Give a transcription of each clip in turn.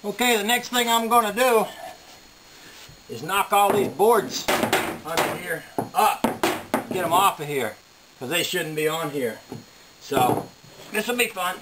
Okay, the next thing I'm going to do is knock all these boards under here up. Get them off of here, because they shouldn't be on here. So, this will be fun.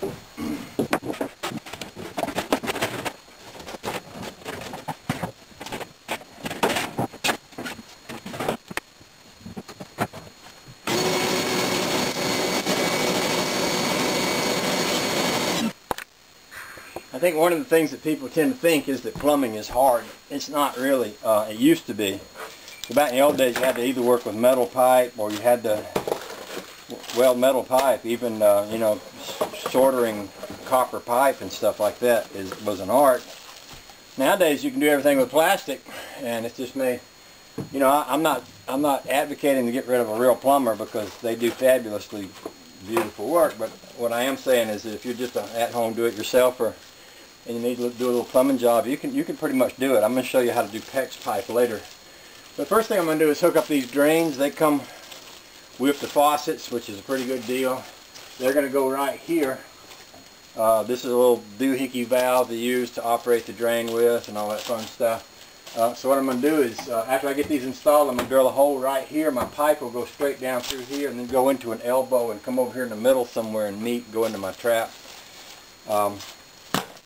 I think one of the things that people tend to think is that plumbing is hard. It's not really. It used to be. So back in the old days, you had to either work with metal pipe or you had to weld metal pipe. Even you know, soldering copper pipe and stuff like that was an art. Nowadays, you can do everything with plastic, and it's just me. You know, I'm not advocating to get rid of a real plumber because they do fabulously beautiful work. But what I am saying is that if you're just an at-home do-it-yourselfer and you need to do a little plumbing job, you can pretty much do it. I'm going to show you how to do PEX pipe later. The first thing I'm going to do is hook up these drains. They come with the faucets, which is a pretty good deal. They're going to go right here. This is a little doohickey valve they use to operate the drain with and all that fun stuff. So what I'm going to do is, after I get these installed, I'm going to drill a hole right here. My pipe will go straight down through here and then go into an elbow and come over here in the middle somewhere and meet, go into my trap.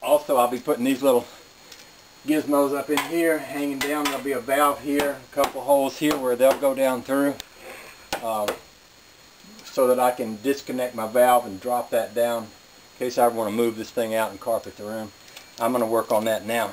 Also, I'll be putting these little gizmos up in here, hanging down. There'll be a valve here, a couple holes here where they'll go down through, so that I can disconnect my valve and drop that down in case I want to move this thing out and carpet the room. I'm going to work on that now.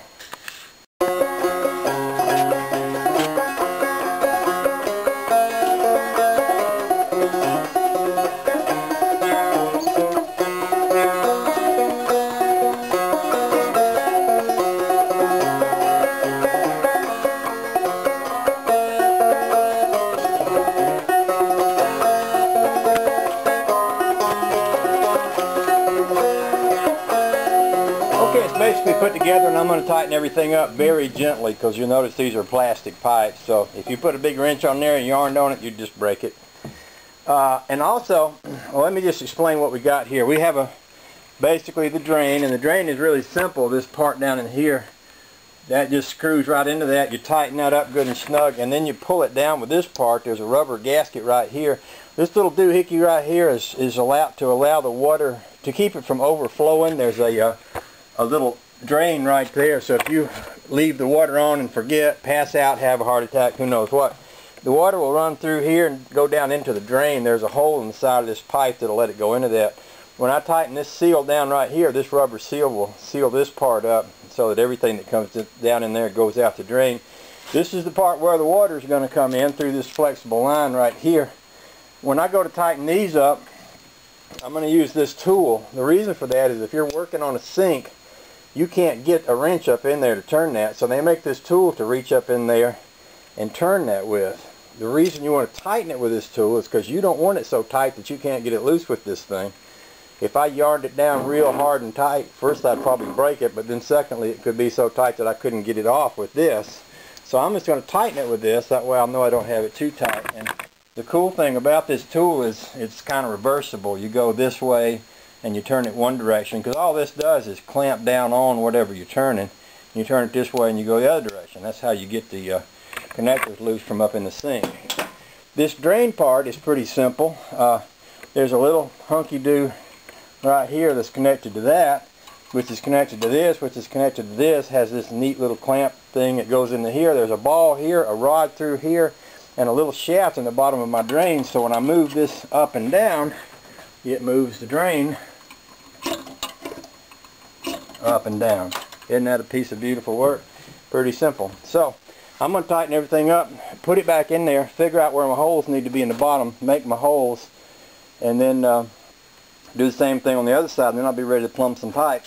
Basically put together, and I'm going to tighten everything up very gently because you'll notice these are plastic pipes, so if you put a big wrench on there and yarned on it, you'd just break it. And also, well, let me just explain what we got here. We have basically the drain, and the drain is really simple. This part down in here, that just screws right into that. You tighten that up good and snug, and then you pull it down with this part. There's a rubber gasket right here. This little doohickey right here is allowed to allow the water, to keep it from overflowing. There's a little drain right there, so if you leave the water on and forget, pass out, have a heart attack, who knows what, the water will run through here and go down into the drain. There's a hole in the side of this pipe that'll let it go into that. When I tighten this seal down right here, this rubber seal will seal this part up so that everything that comes down in there goes out the drain. This is the part where the water is going to come in through this flexible line right here. When I go to tighten these up, I'm going to use this tool. The reason for that is if you're working on a sink, you can't get a wrench up in there to turn that, so they make this tool to reach up in there and turn that with. The reason you want to tighten it with this tool is because you don't want it so tight that you can't get it loose with this thing. If I yarned it down real hard and tight, first I'd probably break it, but then secondly it could be so tight that I couldn't get it off with this. So I'm just going to tighten it with this, that way I'll know I don't have it too tight. And the cool thing about this tool is it's kind of reversible. You go this way and you turn it one direction, because all this does is clamp down on whatever you're turning. You turn it this way and you go the other direction. That's how you get the connectors loose from up in the sink. This drain part is pretty simple. There's a little hunky-do right here that's connected to that, which is connected to this, which is connected to this, has this neat little clamp thing that goes into here. There's a ball here, a rod through here, and a little shaft in the bottom of my drain, so when I move this up and down, it moves the drain up and down. Isn't that a piece of beautiful work? Pretty simple. So I'm going to tighten everything up, put it back in there, figure out where my holes need to be in the bottom, make my holes, and then do the same thing on the other side, and then I'll be ready to plumb some pipe.